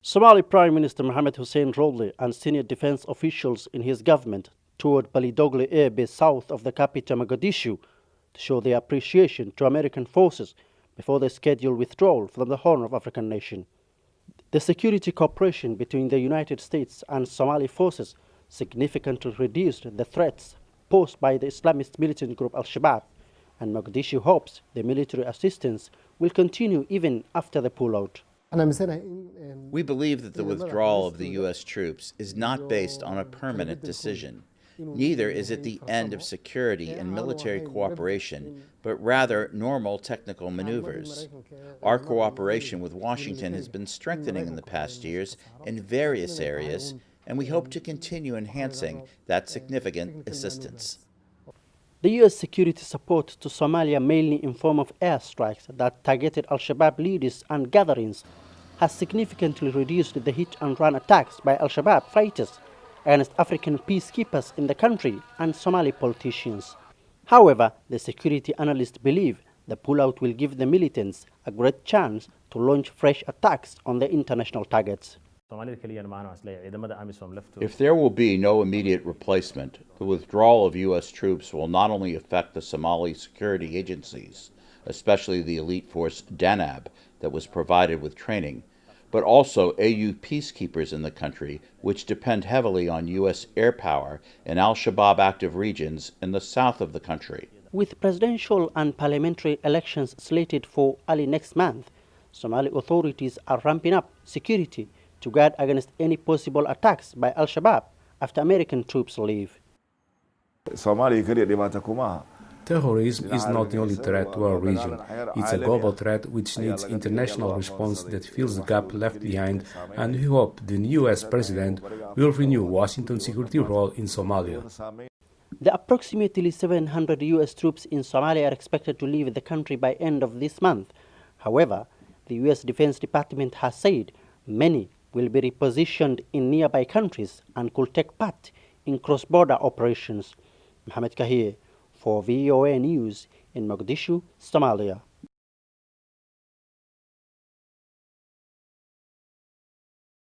Somali Prime Minister Mohamed Hussein Roble and senior defense officials in his government toured Balidogli Air Base south of the capital Mogadishu to show their appreciation to American forces before the scheduled withdrawal from the Horn of African nation. The security cooperation between the United States and Somali forces significantly reduced the threats posed by the Islamist militant group al-Shabab, and Mogadishu hopes the military assistance will continue even after the pullout. We believe that the withdrawal of the U.S. troops is not based on a permanent decision. Neither is it the end of security and military cooperation, but rather normal technical maneuvers. Our cooperation with Washington has been strengthening in the past years in various areas, and we hope to continue enhancing that significant assistance. The U.S. security support to Somalia, mainly in form of airstrikes that targeted al-Shabab leaders and gatherings, has significantly reduced the hit-and-run attacks by al-Shabab fighters against African peacekeepers in the country and Somali politicians. However, the security analysts believe the pullout will give the militants a great chance to launch fresh attacks on the international targets. If there will be no immediate replacement, the withdrawal of U.S. troops will not only affect the Somali security agencies, especially the elite force Danab that was provided with training, but also AU peacekeepers in the country, which depend heavily on U.S. air power in al-Shabab active regions in the south of the country. With presidential and parliamentary elections slated for early next month, Somali authorities are ramping up security to guard against any possible attacks by al-Shabab after American troops leave. Terrorism is not the only threat to our region. It's a global threat which needs international response that fills the gap left behind, and we hope the new US president will renew Washington's security role in Somalia. The approximately 700 US troops in Somalia are expected to leave the country by end of this month. However, the US Defense Department has said many will be repositioned in nearby countries and could take part in cross-border operations. Mohamed Kahir for VOA News in Mogadishu, Somalia.